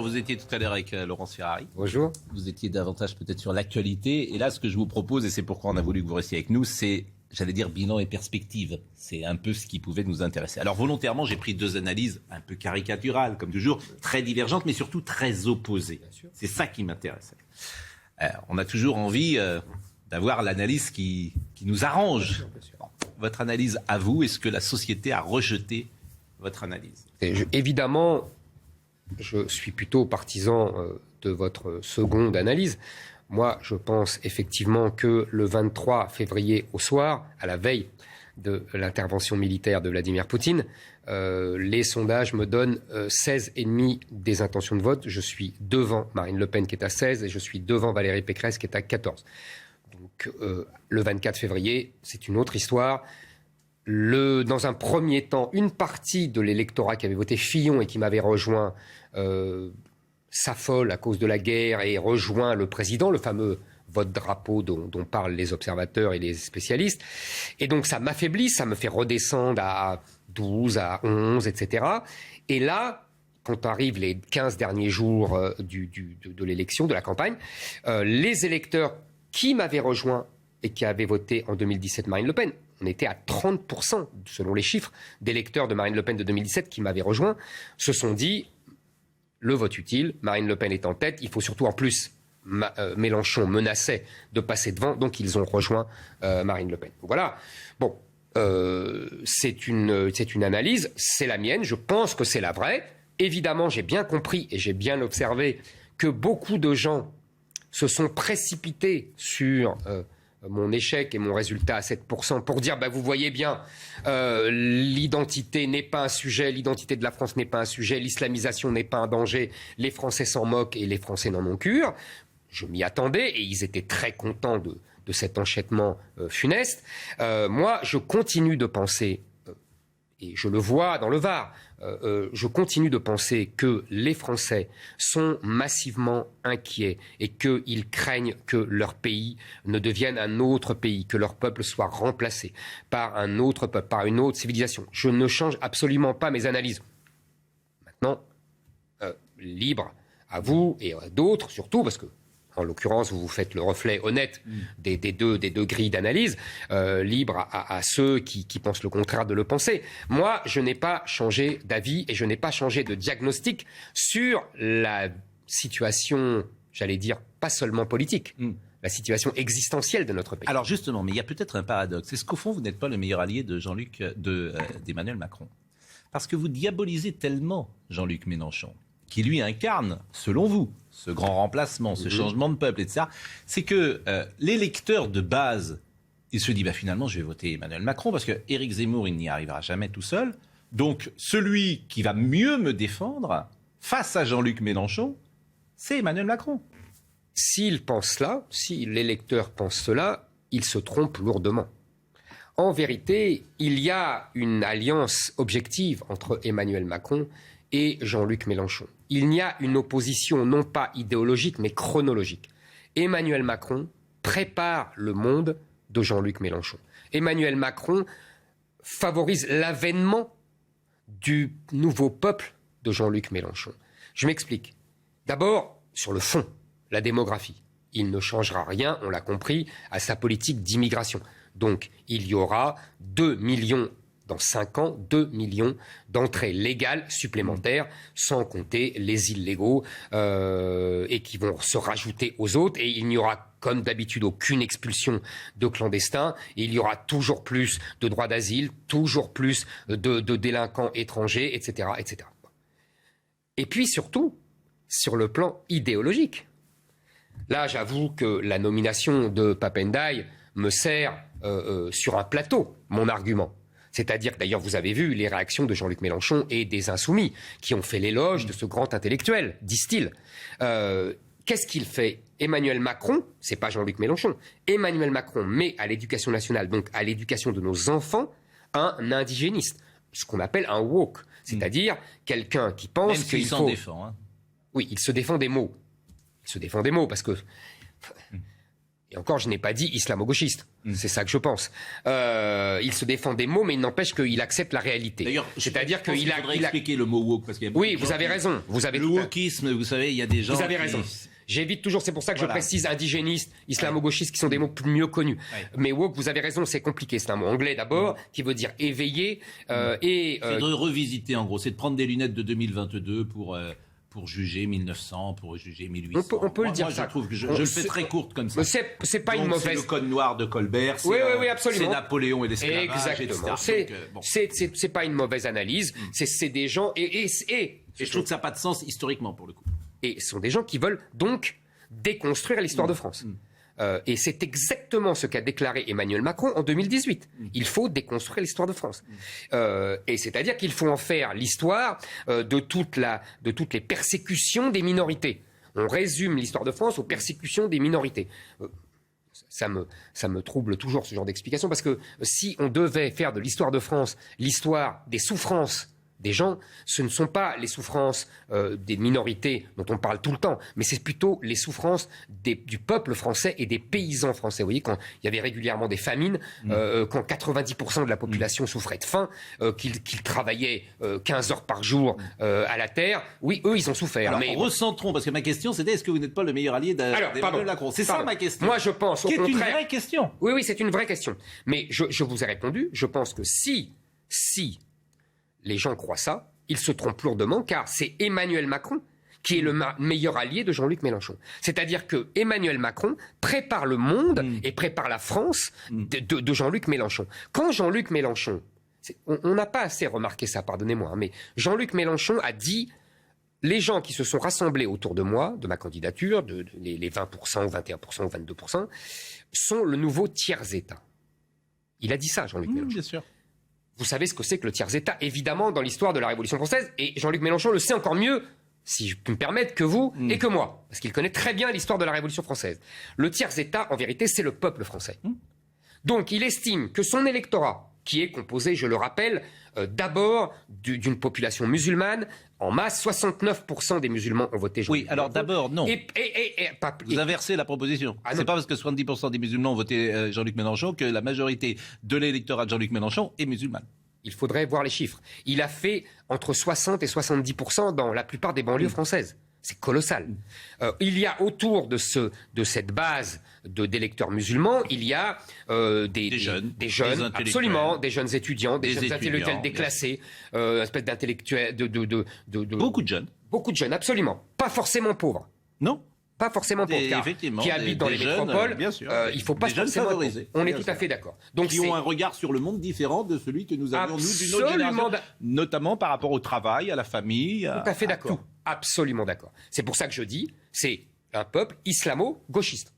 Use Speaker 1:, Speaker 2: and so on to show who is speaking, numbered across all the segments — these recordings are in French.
Speaker 1: Vous étiez tout à l'heure avec Laurence Ferrari.
Speaker 2: Bonjour.
Speaker 1: Vous étiez davantage peut-être sur l'actualité. Et là, ce que je vous propose, et c'est pourquoi on a voulu que vous restiez avec nous, c'est, j'allais dire, bilan et perspective. C'est un peu ce qui pouvait nous intéresser. Alors volontairement, j'ai pris deux analyses un peu caricaturales, comme toujours, très divergentes, mais surtout très opposées. C'est ça qui m'intéressait. On a toujours envie d'avoir l'analyse qui nous arrange. Bon, votre analyse à vous, est-ce que la société a rejeté votre analyse ?
Speaker 2: Évidemment, je suis plutôt partisan de votre seconde analyse. Moi, je pense effectivement que le 23 février au soir, à la veille de l'intervention militaire de Vladimir Poutine, les sondages me donnent 16,5 des intentions de vote. Je suis devant Marine Le Pen qui est à 16 et je suis devant Valérie Pécresse qui est à 14. Donc le 24 février, c'est une autre histoire. Dans un premier temps, une partie de l'électorat qui avait voté Fillon et qui m'avait rejoint s'affole à cause de la guerre et rejoint le président, le fameux vote drapeau dont parlent les observateurs et les spécialistes. Et donc ça m'affaiblit, ça me fait redescendre à 12, à 11, etc. Et là, quand arrivent les 15 derniers jours de l'élection, de la campagne, les électeurs qui m'avaient rejoint et qui avaient voté en 2017 Marine Le Pen, on était à 30%, selon les chiffres, d'électeurs de Marine Le Pen de 2017 qui m'avaient rejoint, se sont dit, le vote utile, Marine Le Pen est en tête, il faut surtout en plus, Mélenchon menaçait de passer devant, donc ils ont rejoint Marine Le Pen. Voilà, bon, c'est une analyse, c'est la mienne, je pense que c'est la vraie. Évidemment, j'ai bien compris et j'ai bien observé que beaucoup de gens se sont précipités sur mon échec et mon résultat à 7% pour dire, vous voyez bien, l'identité n'est pas un sujet, l'identité de la France n'est pas un sujet, l'islamisation n'est pas un danger, les Français s'en moquent et les Français n'en ont cure. Je m'y attendais et ils étaient très contents de cet enchaînement funeste. Moi, je continue de penser, et je le vois dans le Var, je continue de penser que les Français sont massivement inquiets et qu'ils craignent que leur pays ne devienne un autre pays, que leur peuple soit remplacé par un autre peuple, par une autre civilisation. Je ne change absolument pas mes analyses. Maintenant, libre à vous et à d'autres surtout, parce que en l'occurrence, vous faites le reflet honnête des deux grilles d'analyse, libre à ceux qui pensent le contraire de le penser. Moi, je n'ai pas changé d'avis et je n'ai pas changé de diagnostic sur la situation, j'allais dire, pas seulement politique, la situation existentielle de notre pays.
Speaker 1: Alors justement, mais il y a peut-être un paradoxe. Est-ce qu'au fond, vous n'êtes pas le meilleur allié de d'Emmanuel Macron ? Parce que vous diabolisez tellement Jean-Luc Mélenchon, qui lui incarne, selon vous, ce grand remplacement, ce changement de peuple, etc., c'est que l'électeur de base, il se dit, finalement, je vais voter Emmanuel Macron, parce que Éric Zemmour, il n'y arrivera jamais tout seul. Donc, celui qui va mieux me défendre, face à Jean-Luc Mélenchon, c'est Emmanuel Macron.
Speaker 2: S'il pense cela, si l'électeur pense cela, il se trompe lourdement. En vérité, il y a une alliance objective entre Emmanuel Macron et Jean-Luc Mélenchon. Il n'y a une opposition non pas idéologique mais chronologique. Emmanuel Macron prépare le monde de Jean-Luc Mélenchon. Emmanuel Macron favorise l'avènement du nouveau peuple de Jean-Luc Mélenchon. Je m'explique. D'abord, sur le fond, la démographie. Il ne changera rien, on l'a compris, à sa politique d'immigration. Donc, il y aura 2 millions dans 5 ans, 2 millions d'entrées légales supplémentaires, sans compter les illégaux et qui vont se rajouter aux autres. Et il n'y aura, comme d'habitude, aucune expulsion de clandestins. Et il y aura toujours plus de droits d'asile, toujours plus de délinquants étrangers, etc., etc. Et puis surtout, sur le plan idéologique. Là, j'avoue que la nomination de Pape Ndiaye me sert sur un plateau, mon argument. C'est-à-dire que d'ailleurs, vous avez vu les réactions de Jean-Luc Mélenchon et des Insoumis qui ont fait l'éloge de ce grand intellectuel, disent-ils. Qu'est-ce qu'il fait ? Emmanuel Macron, c'est pas Jean-Luc Mélenchon, Emmanuel Macron met à l'éducation nationale, donc à l'éducation de nos enfants, un indigéniste, ce qu'on appelle un woke, c'est-à-dire quelqu'un qui pense
Speaker 1: même
Speaker 2: qu'il
Speaker 1: s'en
Speaker 2: faut...
Speaker 1: défend.
Speaker 2: Oui, il se défend des mots. Il se défend des mots parce que... Et encore, je n'ai pas dit islamo-gauchiste. C'est ça que je pense. Il se défend des mots, mais il n'empêche qu'il accepte la réalité.
Speaker 1: D'ailleurs,
Speaker 2: c'est-à-dire qu'il
Speaker 1: il faudrait expliquer le mot woke parce qu'il y a
Speaker 2: oui, vous avez raison.
Speaker 1: Le wokisme, vous savez, il y a des gens.
Speaker 2: Vous avez raison. J'évite toujours, c'est pour ça que je précise indigéniste, islamo-gauchiste, qui sont des mots mieux connus. Ouais. Mais woke, vous avez raison, c'est compliqué. C'est un mot anglais d'abord, qui veut dire éveillé.
Speaker 1: C'est de revisiter, en gros. C'est de prendre des lunettes de 2022 pour juger 1900, pour juger 1800.
Speaker 2: On peut le dire.
Speaker 1: Moi, je trouve que je le fais très courte comme ça.
Speaker 2: C'est pas une mauvaise.
Speaker 1: C'est le code noir de Colbert.
Speaker 2: Oui, absolument.
Speaker 1: C'est Napoléon et l'esclavage.
Speaker 2: Exactement. C'est pas une mauvaise analyse. C'est des gens et
Speaker 1: je trouve que ça n'a pas de sens historiquement pour le coup.
Speaker 2: Et ce sont des gens qui veulent donc déconstruire l'histoire de France. Et c'est exactement ce qu'a déclaré Emmanuel Macron en 2018. Il faut déconstruire l'histoire de France. Et c'est-à-dire qu'il faut en faire l'histoire de toutes les persécutions des minorités. On résume l'histoire de France aux persécutions des minorités. Ça me trouble toujours ce genre d'explication, parce que si on devait faire de l'histoire de France l'histoire des souffrances des gens, ce ne sont pas les souffrances des minorités dont on parle tout le temps, mais c'est plutôt les souffrances du peuple français et des paysans français. Vous voyez, quand il y avait régulièrement des famines, quand 90% de la population souffrait de faim, qu'ils travaillaient 15 heures par jour à la terre, oui, eux, ils ont souffert.
Speaker 1: Alors, mais recentrons, parce que ma question, c'était est-ce que vous n'êtes pas le meilleur allié d'Emmanuel Macron ? C'est ça ma question.
Speaker 2: Moi, je pense, au contraire...
Speaker 1: C'est une vraie question.
Speaker 2: Oui, c'est une vraie question. Mais je vous ai répondu, je pense que si les gens croient ça, ils se trompent lourdement, car c'est Emmanuel Macron qui est le meilleur allié de Jean-Luc Mélenchon. C'est-à-dire que Emmanuel Macron prépare le monde et prépare la France de Jean-Luc Mélenchon. Quand Jean-Luc Mélenchon, on n'a pas assez remarqué ça, pardonnez-moi, mais Jean-Luc Mélenchon a dit « Les gens qui se sont rassemblés autour de moi, de ma candidature, les 20% ou 21% ou 22%, sont le nouveau tiers-État. » Il a dit ça, Jean-Luc Mélenchon.
Speaker 1: Bien sûr.
Speaker 2: Vous savez ce que c'est que le tiers-État, évidemment, dans l'histoire de la Révolution française, et Jean-Luc Mélenchon le sait encore mieux, si je peux me permettre, que vous et que moi, parce qu'il connaît très bien l'histoire de la Révolution française. Le tiers-État, en vérité, c'est le peuple français. Donc, il estime que son électorat, qui est composé, je le rappelle, d'abord d'une population musulmane, en masse, 69% des musulmans ont voté Jean-Luc Mélenchon.
Speaker 1: Oui, alors d'abord, non. Vous inversez la proposition. C'est pas parce que 70% des musulmans ont voté Jean-Luc Mélenchon que la majorité de l'électorat de Jean-Luc Mélenchon est musulmane.
Speaker 2: Il faudrait voir les chiffres. Il a fait entre 60 et 70% dans la plupart des banlieues françaises. C'est colossal. Il y a autour de cette base d'électeurs musulmans, il y a des jeunes, absolument, des jeunes étudiants, des jeunes intellectuels déclassés, une espèce d'intellectuels,
Speaker 1: Beaucoup de jeunes.
Speaker 2: Beaucoup de jeunes, absolument. Pas forcément pauvres.
Speaker 1: Non.
Speaker 2: Pas forcément pauvres, qui habitent dans les métropoles.
Speaker 1: Bien sûr.
Speaker 2: Il ne faut pas forcément favoriser. On est tout à fait d'accord.
Speaker 1: Donc, qui ont un regard sur le monde différent de celui que nous avions, nous, d'une autre génération. Notamment par rapport au travail, à la famille.
Speaker 2: Tout à fait d'accord. Absolument d'accord. C'est pour ça que je dis, c'est un peuple islamo-gauchiste.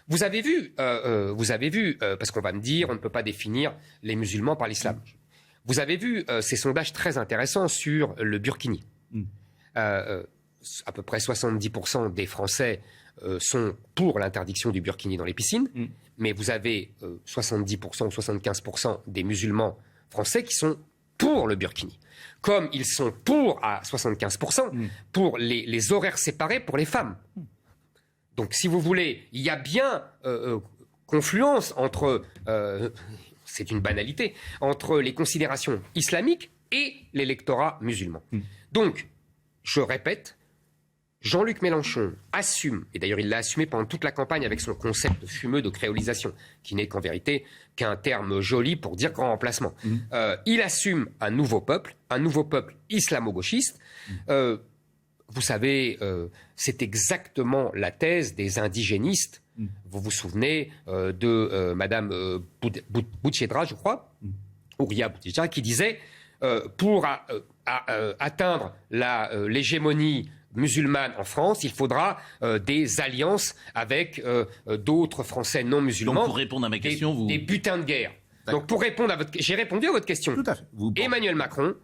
Speaker 2: Vous avez vu, parce qu'on va me dire, on ne peut pas définir les musulmans par l'islam. Vous avez vu ces sondages très intéressants sur le burkini. À peu près 70% des Français sont pour l'interdiction du burkini dans les piscines, mais vous avez 70% ou 75% des musulmans français qui sont pour le burkini. Comme ils sont à 75% pour les horaires séparés pour les femmes. Donc, si vous voulez, il y a bien confluence entre, c'est une banalité, entre les considérations islamiques et l'électorat musulman. Donc, je répète, Jean-Luc Mélenchon assume, et d'ailleurs il l'a assumé pendant toute la campagne avec son concept fumeux de créolisation, qui n'est qu'en vérité qu'un terme joli pour dire grand remplacement. Il assume un nouveau peuple islamo-gauchiste. Vous savez, c'est exactement la thèse des indigénistes. Vous vous souvenez de Madame Boutchedra, je crois, Ouria Boutchedra, qui disait pour atteindre l'hégémonie musulmane en France, il faudra des alliances avec d'autres Français non musulmans.
Speaker 1: Donc pour répondre à ma question,
Speaker 2: des butins de guerre. Donc pour répondre à j'ai répondu à votre question.
Speaker 1: Tout à fait.
Speaker 2: Emmanuel Macron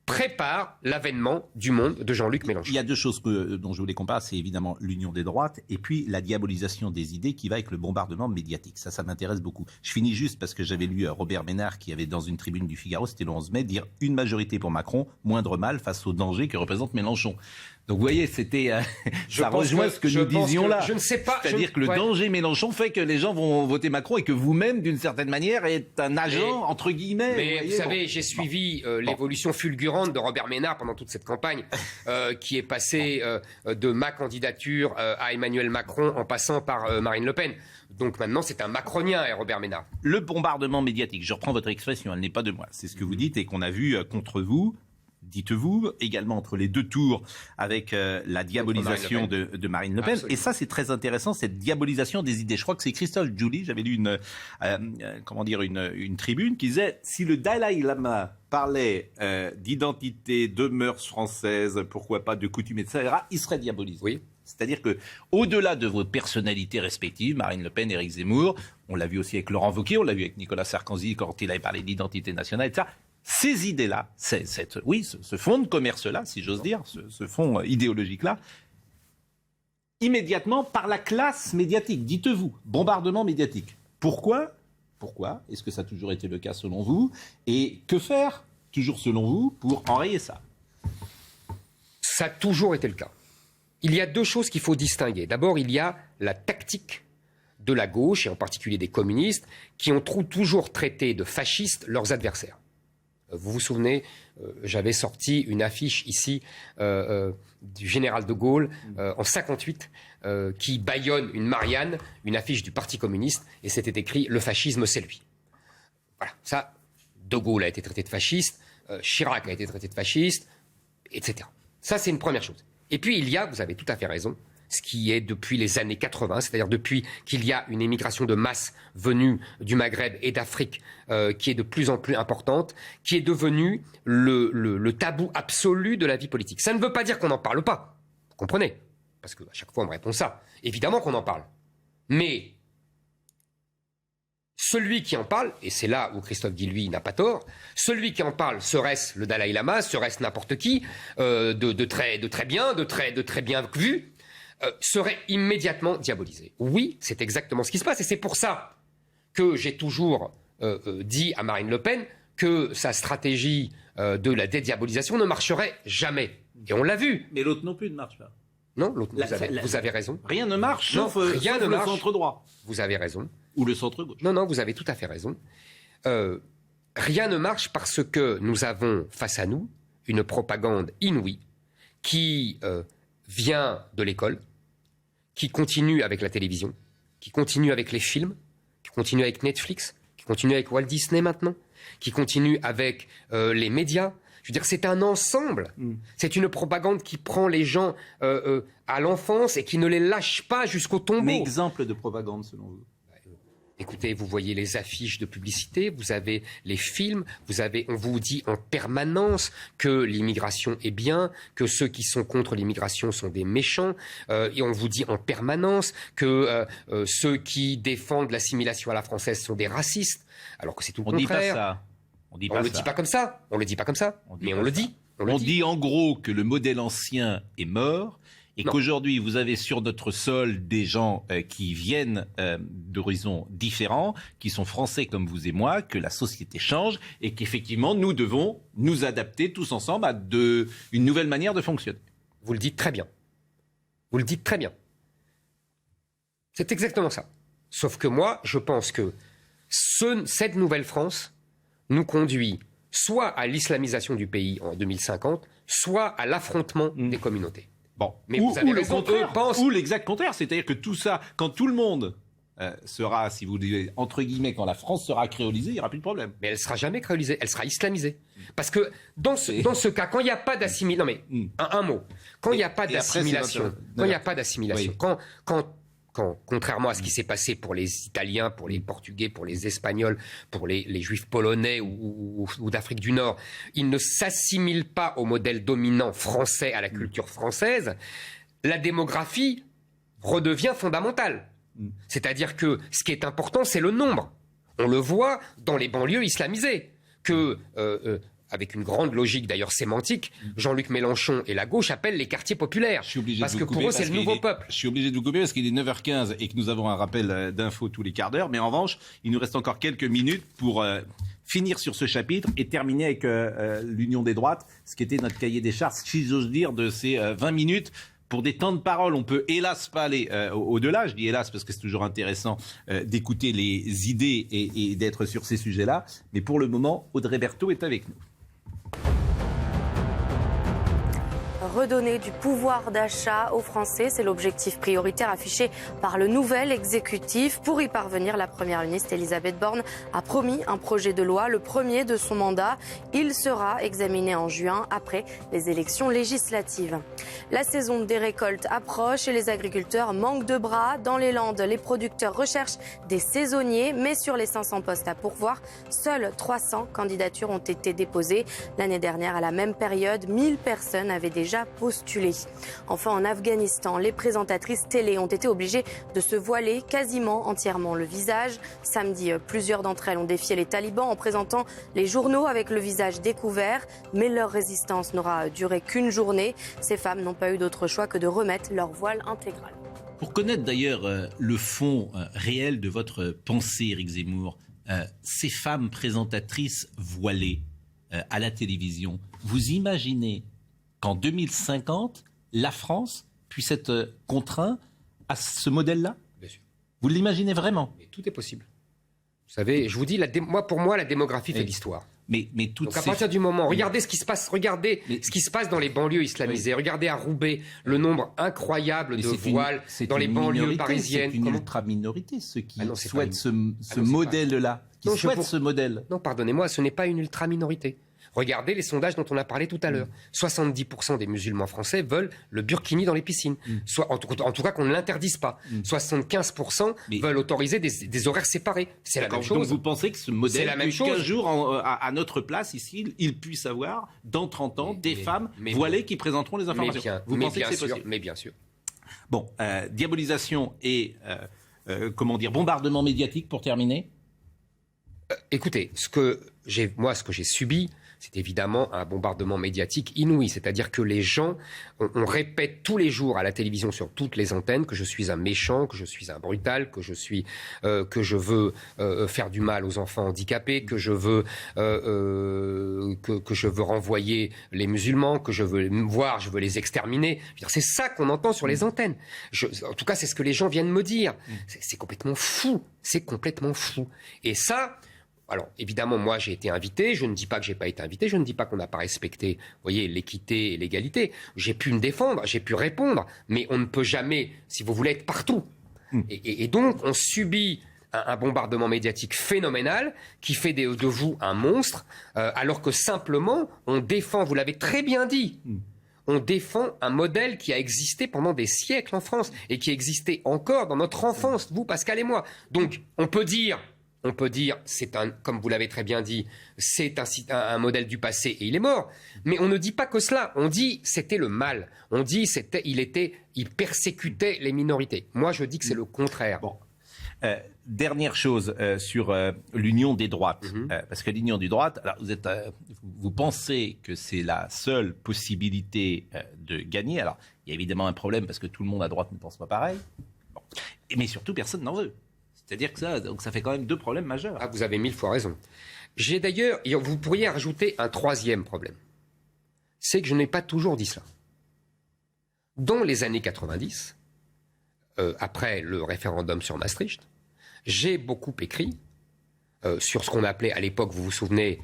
Speaker 2: prépare l'avènement du monde de Jean-Luc Mélenchon.
Speaker 1: Il y a deux choses dont je voulais qu'on parle, c'est évidemment l'union des droites et puis la diabolisation des idées qui va avec le bombardement médiatique. Ça m'intéresse beaucoup. Je finis juste parce que j'avais lu Robert Ménard qui avait dans une tribune du Figaro, c'était le 11 mai, dire une majorité pour Macron, moindre mal face au danger que représente Mélenchon. Donc vous voyez, c'était ça
Speaker 2: pense
Speaker 1: rejoint ce que nous disions là.
Speaker 2: Je ne sais pas.
Speaker 1: C'est-à-dire que le danger Mélenchon fait que les gens vont voter Macron et que vous-même, d'une certaine manière, êtes un agent entre guillemets.
Speaker 2: Mais vous savez, j'ai suivi l'évolution fulgurante de Robert Ménard pendant toute cette campagne, qui est passé de ma candidature à Emmanuel Macron en passant par Marine Le Pen. Donc maintenant, c'est un macronien, Robert Ménard.
Speaker 1: Le bombardement médiatique, je reprends votre expression, elle n'est pas de moi. C'est ce que vous dites et qu'on a vu contre vous. Dites-vous, également entre les deux tours avec la diabolisation de Marine Le Pen. Absolument. Et ça, c'est très intéressant, cette diabolisation des idées. Je crois que c'est Christophe Joly, j'avais lu une tribune qui disait « Si le Dalai Lama parlait d'identité, de mœurs françaises, pourquoi pas de coutumes, etc., il serait diabolisé. »
Speaker 2: Oui.
Speaker 1: C'est-à-dire que, au-delà de vos personnalités respectives, Marine Le Pen, Éric Zemmour, on l'a vu aussi avec Laurent Wauquiez, on l'a vu avec Nicolas Sarkozy quand il avait parlé d'identité nationale, etc., ces idées-là, ce fonds de commerce-là, si j'ose dire, ce fonds idéologique-là, immédiatement par la classe médiatique, dites-vous, bombardement médiatique. Pourquoi ? Est-ce que ça a toujours été le cas selon vous ? Et que faire, toujours selon vous, pour enrayer ça ?
Speaker 2: Ça a toujours été le cas. Il y a deux choses qu'il faut distinguer. D'abord, il y a la tactique de la gauche, et en particulier des communistes, qui ont toujours traité de fascistes leurs adversaires. Vous vous souvenez, j'avais sorti une affiche ici du général de Gaulle en 58 qui bâillonne une Marianne, une affiche du Parti communiste, et c'était écrit « Le fascisme, c'est lui ». Voilà, ça, de Gaulle a été traité de fasciste, Chirac a été traité de fasciste, etc. Ça, c'est une première chose. Et puis, il y a, vous avez tout à fait raison, ce qui est depuis les années 80, c'est-à-dire depuis qu'il y a une émigration de masse venue du Maghreb et d'Afrique qui est de plus en plus importante, qui est devenue le tabou absolu de la vie politique. Ça ne veut pas dire qu'on n'en parle pas, vous comprenez ? Parce qu'à chaque fois on me répond ça. Évidemment qu'on en parle. Mais celui qui en parle, et c'est là où Christophe Guilluy n'a pas tort, celui qui en parle, serait-ce le Dalai Lama, serait-ce n'importe qui, de très bien vu, serait immédiatement diabolisé. Oui, c'est exactement ce qui se passe. Et c'est pour ça que j'ai toujours dit à Marine Le Pen que sa stratégie de la dédiabolisation ne marcherait jamais. Et on l'a vu.
Speaker 1: Mais l'autre non plus ne marche pas.
Speaker 2: Non, l'autre, vous avez raison.
Speaker 1: Rien ne marche,
Speaker 2: non,
Speaker 1: sauf le centre droit.
Speaker 2: Vous avez raison.
Speaker 1: Ou le centre gauche.
Speaker 2: Non, vous avez tout à fait raison. Rien ne marche parce que nous avons face à nous une propagande inouïe qui vient de l'école, qui continue avec la télévision, qui continue avec les films, qui continue avec Netflix, qui continue avec Walt Disney maintenant, qui continue avec les médias. Je veux dire, c'est un ensemble. C'est une propagande qui prend les gens à l'enfance et qui ne les lâche pas jusqu'au tombeau.
Speaker 1: Mais exemple de propagande, selon vous ?
Speaker 2: Écoutez, vous voyez les affiches de publicité, vous avez les films, on vous dit en permanence que l'immigration est bien, que ceux qui sont contre l'immigration sont des méchants, et on vous dit en permanence que ceux qui défendent l'assimilation à la française sont des racistes, alors que c'est tout le contraire.
Speaker 1: On dit pas ça.
Speaker 2: On le dit pas comme ça. On le dit pas comme ça. Mais on le dit.
Speaker 1: On dit en gros que le modèle ancien est mort. Et qu'aujourd'hui, vous avez sur notre sol des gens qui viennent d'horizons différents, qui sont français comme vous et moi, que la société change et qu'effectivement, nous devons nous adapter tous ensemble à une nouvelle manière de fonctionner.
Speaker 2: Vous le dites très bien. Vous le dites très bien. C'est exactement ça. Sauf que moi, je pense que cette nouvelle France nous conduit soit à l'islamisation du pays en 2050, soit à l'affrontement des communautés.
Speaker 1: Bon,
Speaker 2: mais vous avez raison,
Speaker 1: ou l'exact contraire, c'est-à-dire que tout ça, quand tout le monde sera, si vous voulez, entre guillemets, quand la France sera créolisée, il n'y aura plus de problème.
Speaker 2: Mais elle ne sera jamais créolisée, elle sera islamisée. Parce que dans ce cas, quand il n'y a pas d'assimilation, non mais un mot, quand il n'y a pas d'assimilation, quand, contrairement à ce qui s'est passé pour les Italiens, pour les Portugais, pour les Espagnols, pour les Juifs polonais ou d'Afrique du Nord, ils ne s'assimilent pas au modèle dominant français, à la culture française, la démographie redevient fondamentale. C'est-à-dire que ce qui est important, c'est le nombre. On le voit dans les banlieues islamisées, que... avec une grande logique d'ailleurs sémantique, Jean-Luc Mélenchon et la gauche appellent les quartiers populaires. Parce que pour eux, c'est le nouveau peuple.
Speaker 1: Je suis obligé de vous couper parce qu'il est 9h15 et que nous avons un rappel d'infos tous les quarts d'heure. Mais en revanche, il nous reste encore quelques minutes pour finir sur ce chapitre et terminer avec l'Union des droites, ce qui était notre cahier des charges, si j'ose dire, de ces 20 minutes. Pour des temps de parole, on peut hélas pas aller au-delà. Je dis hélas parce que c'est toujours intéressant d'écouter les idées et d'être sur ces sujets-là. Mais pour le moment, Audrey Berthaud est avec nous.
Speaker 3: Redonner du pouvoir d'achat aux Français, c'est l'objectif prioritaire affiché par le nouvel exécutif. Pour y parvenir, la Première ministre Elisabeth Borne a promis un projet de loi, le premier de son mandat. Il sera examiné en juin, après les élections législatives. La saison des récoltes approche et les agriculteurs manquent de bras. Dans les Landes, les producteurs recherchent des saisonniers, mais sur les 500 postes à pourvoir, seules 300 candidatures ont été déposées. L'année dernière, à la même période, 1000 personnes avaient déjà postulé. Enfin, en Afghanistan, les présentatrices télé ont été obligées de se voiler quasiment entièrement le visage. Samedi, plusieurs d'entre elles ont défié les talibans en présentant les journaux avec le visage découvert. Mais leur résistance n'aura duré qu'une journée. Ces femmes n'ont pas eu d'autre choix que de remettre leur voile intégral.
Speaker 1: Pour connaître d'ailleurs le fond réel de votre pensée, Éric Zemmour, ces femmes présentatrices voilées à la télévision, vous imaginez qu'en 2050, la France puisse être contrainte à ce modèle-là ?
Speaker 2: Bien sûr.
Speaker 1: Vous l'imaginez vraiment ?
Speaker 2: Mais tout est possible. Vous savez, je vous dis, pour moi, la démographie fait l'histoire.
Speaker 1: Mais
Speaker 2: Donc à partir du moment, regardez ce qui se passe, ce qui se passe dans les banlieues islamisées. Regardez à Roubaix le nombre incroyable de voiles dans les banlieues parisiennes.
Speaker 1: C'est une ultra-minorité, ceux qui souhaitent ce
Speaker 2: ce
Speaker 1: modèle-là, ce modèle.
Speaker 2: Non, pardonnez-moi, ce n'est pas une ultra-minorité. Regardez les sondages dont on a parlé tout à l'heure. 70% des musulmans français veulent le burkini dans les piscines. En tout cas, qu'on ne l'interdise pas. 75% veulent autoriser des horaires séparés. C'est la même chose.
Speaker 1: Donc vous pensez que ce modèle, qu'un jour, à notre place ici, il puisse avoir, dans 30 ans, des femmes voilées qui présenteront les informations. Vous pensez que c'est possible ?
Speaker 2: Mais bien sûr.
Speaker 1: Bon, diabolisation et, bombardement médiatique pour terminer.
Speaker 2: Écoutez, ce que j'ai subi, c'est évidemment un bombardement médiatique inouï. C'est-à-dire que les gens, on répète tous les jours à la télévision sur toutes les antennes que je suis un méchant, que je suis un brutal, que je veux faire du mal aux enfants handicapés, que je veux renvoyer les musulmans, que je veux les exterminer. Je veux dire, c'est ça qu'on entend sur les antennes. En tout cas, c'est ce que les gens viennent me dire. C'est complètement fou. C'est complètement fou. Et ça... Alors, évidemment, moi, j'ai été invité. Je ne dis pas que je n'ai pas été invité. Je ne dis pas qu'on n'a pas respecté, vous voyez, l'équité et l'égalité. J'ai pu me défendre, j'ai pu répondre. Mais on ne peut jamais, si vous voulez, être partout. Et donc, on subit un bombardement médiatique phénoménal qui fait de vous un monstre, alors que simplement, on défend, vous l'avez très bien dit, on défend un modèle qui a existé pendant des siècles en France et qui existait encore dans notre enfance, vous, Pascal et moi. Donc, on peut dire, comme vous l'avez très bien dit, c'est un modèle du passé et il est mort. Mais on ne dit pas que cela. On dit c'était le mal. On dit il persécutait les minorités. Moi, je dis que c'est le contraire.
Speaker 1: Bon. Dernière chose sur l'union des droites. Parce que l'union des droites, alors vous pensez que c'est la seule possibilité de gagner. Alors, il y a évidemment un problème parce que tout le monde à droite ne pense pas pareil. Bon. Mais surtout, personne n'en veut. C'est-à-dire que ça fait quand même deux problèmes majeurs.
Speaker 2: Ah, vous avez 1000 fois raison. J'ai d'ailleurs, vous pourriez rajouter un troisième problème. C'est que je n'ai pas toujours dit cela. Dans les années 90, après le référendum sur Maastricht, j'ai beaucoup écrit sur ce qu'on appelait à l'époque, vous vous souvenez,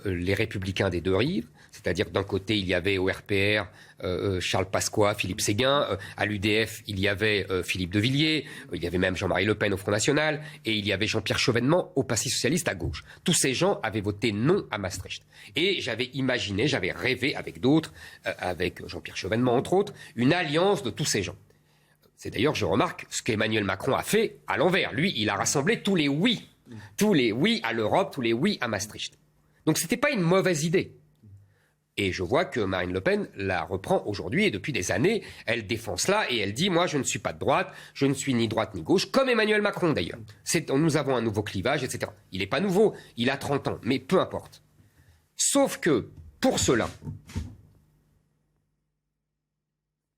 Speaker 2: les républicains des deux rives. C'est-à-dire que d'un côté, il y avait au RPR Charles Pasqua, Philippe Séguin, à l'UDF, il y avait Philippe de Villiers, il y avait même Jean-Marie Le Pen au Front National, et il y avait Jean-Pierre Chevènement au Parti Socialiste à gauche. Tous ces gens avaient voté non à Maastricht. Et j'avais rêvé avec d'autres, avec Jean-Pierre Chevènement entre autres, une alliance de tous ces gens. C'est d'ailleurs, je remarque, ce qu'Emmanuel Macron a fait à l'envers. Lui, il a rassemblé tous les oui à l'Europe, tous les oui à Maastricht. Donc c'était pas une mauvaise idée. Et je vois que Marine Le Pen la reprend aujourd'hui et depuis des années, elle défend cela et elle dit « moi je ne suis pas de droite, je ne suis ni droite ni gauche », comme Emmanuel Macron d'ailleurs. Nous avons un nouveau clivage, etc. Il n'est pas nouveau, il a 30 ans, mais peu importe. Sauf que, pour cela,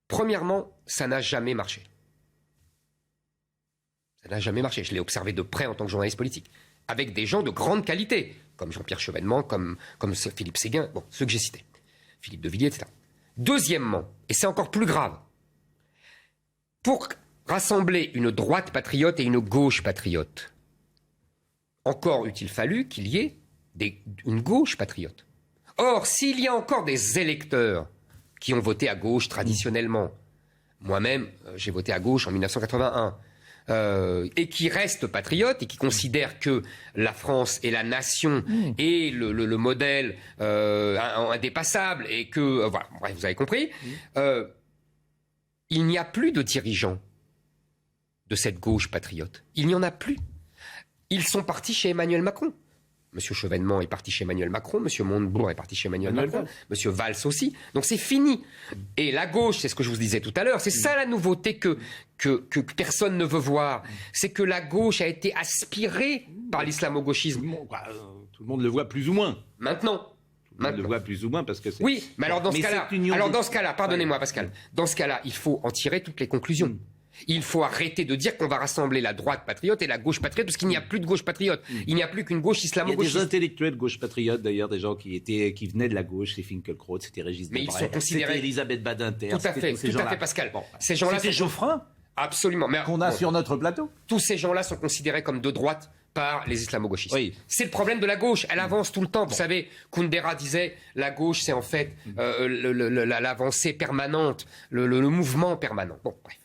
Speaker 2: premièrement, ça n'a jamais marché. Ça n'a jamais marché, je l'ai observé de près en tant que journaliste politique. avec des gens de grande qualité, comme Jean-Pierre Chevènement, comme Philippe Séguin, bon, ceux que j'ai cités, Philippe de Villiers, etc. Deuxièmement, et c'est encore plus grave, pour rassembler une droite patriote et une gauche patriote, encore eût-il fallu qu'il y ait une gauche patriote. Or, s'il y a encore des électeurs qui ont voté à gauche traditionnellement, moi-même, j'ai voté à gauche en 1981, et qui restent patriotes et qui considèrent que la France est la nation et le modèle indépassable et que... voilà, bref, vous avez compris. Il n'y a plus de dirigeants de cette gauche patriote. Il n'y en a plus. Ils sont partis chez Emmanuel Macron. Monsieur Chevènement est parti chez Emmanuel Macron, Monsieur Montebourg est parti chez Emmanuel Macron, Monsieur Valls aussi. Donc c'est fini. Et la gauche, c'est ce que je vous disais tout à l'heure, c'est ça la nouveauté que personne ne veut voir. C'est que la gauche a été aspirée par l'islamo-gauchisme.
Speaker 1: Tout le monde le voit plus ou moins.
Speaker 2: Maintenant.
Speaker 1: On le voit plus ou moins parce que c'est...
Speaker 2: Oui, mais alors dans ce cas-là, pardonnez-moi Pascal, dans ce cas-là, il faut en tirer toutes les conclusions. Il faut arrêter de dire qu'on va rassembler la droite patriote et la gauche patriote, parce qu'il n'y a plus de gauche patriote. Il n'y a plus qu'une gauche islamo-gauchiste.
Speaker 1: Il y a des intellectuels gauche patriote, d'ailleurs, des gens qui venaient de la gauche, c'est Finkielkraut, c'était Régis Debray,
Speaker 2: mais ils sont considérés...
Speaker 1: c'était Elisabeth Badinter.
Speaker 2: Tout à fait, Pascal.
Speaker 1: Bon,
Speaker 2: ces gens-là
Speaker 1: c'était Geoffrin.
Speaker 2: Absolument. Mais,
Speaker 1: qu'on a sur notre plateau.
Speaker 2: Tous ces gens-là sont considérés comme de droite par les islamo-gauchistes.
Speaker 1: Oui.
Speaker 2: C'est le problème de la gauche. Elle avance tout le temps. Vous savez, Kundera disait la gauche, c'est en fait l'avancée permanente, le mouvement permanent. Bon, bref.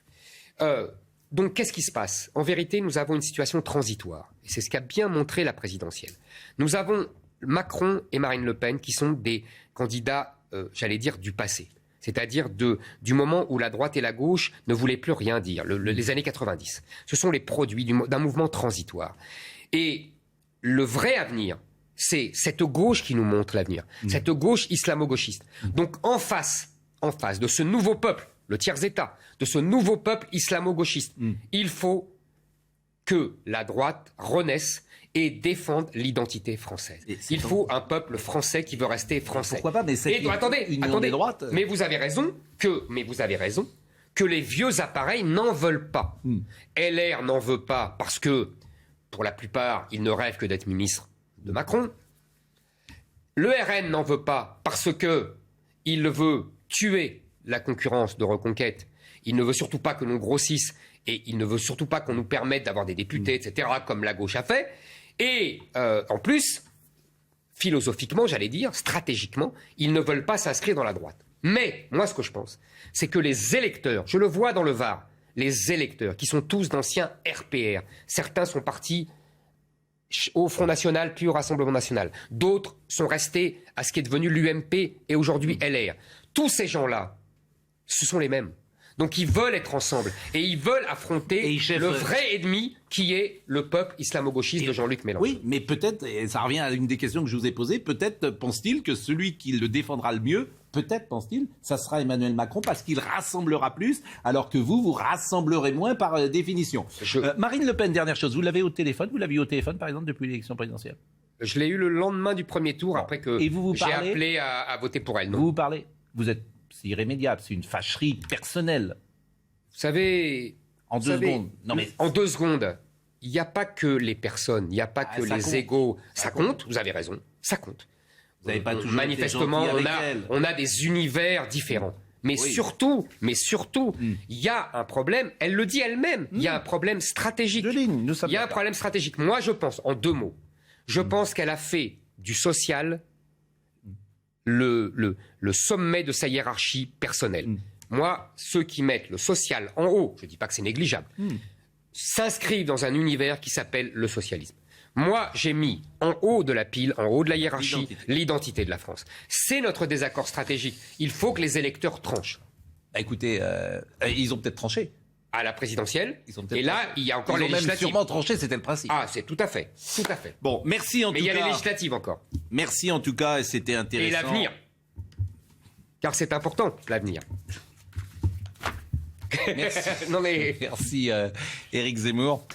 Speaker 2: Donc, qu'est-ce qui se passe? En vérité, nous avons une situation transitoire. Et c'est ce qu'a bien montré la présidentielle. Nous avons Macron et Marine Le Pen qui sont des candidats, j'allais dire, du passé. C'est-à-dire du moment où la droite et la gauche ne voulaient plus rien dire, les années 90. Ce sont les produits d'un mouvement transitoire. Et le vrai avenir, c'est cette gauche qui nous montre l'avenir, cette gauche islamo-gauchiste. Donc en face de ce nouveau peuple, le tiers-État, de ce nouveau peuple islamo-gauchiste, il faut que la droite renaisse et défendre l'identité française. Il faut un peuple français qui veut rester français.
Speaker 1: Pourquoi pas, mais
Speaker 2: attendez,
Speaker 1: des droites...
Speaker 2: mais vous avez raison que les vieux appareils n'en veulent pas. LR n'en veut pas parce que, pour la plupart, ils ne rêvent que d'être ministre de Macron. Le RN n'en veut pas parce que il veut tuer la concurrence de Reconquête. Il ne veut surtout pas que l'on grossisse et il ne veut surtout pas qu'on nous permette d'avoir des députés, etc., comme la gauche a fait. Et en plus, philosophiquement, j'allais dire, stratégiquement, ils ne veulent pas s'inscrire dans la droite. Mais, moi, ce que je pense, c'est que les électeurs, je le vois dans le Var, les électeurs, qui sont tous d'anciens RPR, certains sont partis au Front National, puis au Rassemblement National. D'autres sont restés à ce qui est devenu l'UMP et aujourd'hui LR. Tous ces gens-là, ce sont les mêmes. Donc ils veulent être ensemble et ils veulent affronter le vrai ennemi qui est le peuple islamo-gauchiste de Jean-Luc Mélenchon.
Speaker 1: Oui, mais peut-être, et ça revient à une des questions que je vous ai posées, peut-être pense-t-il que celui qui le défendra le mieux, peut-être pense-t-il, ça sera Emmanuel Macron parce qu'il rassemblera plus, alors que vous rassemblerez moins par définition. Marine Le Pen, dernière chose, vous l'avez eu au téléphone par exemple depuis l'élection présidentielle?
Speaker 2: Je l'ai eu le lendemain du premier tour, après que j'ai appelé à voter pour elle. Non.
Speaker 1: Vous parlez? C'est irrémédiable, c'est une fâcherie personnelle.
Speaker 2: Vous savez...
Speaker 1: En 2 secondes.
Speaker 2: Non, mais en 2 secondes, il n'y a pas que les personnes, il n'y a pas que les égos. Ça compte, vous avez raison, ça compte.
Speaker 1: Vous n'avez pas toujours
Speaker 2: manifestement, on a des univers différents. Mais surtout, il y a un problème, elle le dit elle-même, il y a un problème stratégique. Il y a un problème stratégique. Moi, je pense, en 2 mots, je pense qu'elle a fait du social le sommet de sa hiérarchie personnelle. Moi, ceux qui mettent le social en haut, je ne dis pas que c'est négligeable, s'inscrivent dans un univers qui s'appelle le socialisme. Moi, j'ai mis en haut de la pile, en haut de la hiérarchie, l'identité de la France. C'est notre désaccord stratégique. Il faut que les électeurs tranchent.
Speaker 1: Bah écoutez, ils ont peut-être tranché.
Speaker 2: À la présidentielle, et là, il y a encore les législatives.
Speaker 1: Ils ont même sûrement tranché, c'était le principe.
Speaker 2: Ah, c'est tout à fait.
Speaker 1: Bon, merci en tout cas.
Speaker 2: Mais il y a les législatives encore.
Speaker 1: Merci en tout cas, et c'était intéressant.
Speaker 2: Et l'avenir. Car c'est important, l'avenir.
Speaker 1: Merci.
Speaker 2: Non mais...
Speaker 1: Merci, Éric Zemmour.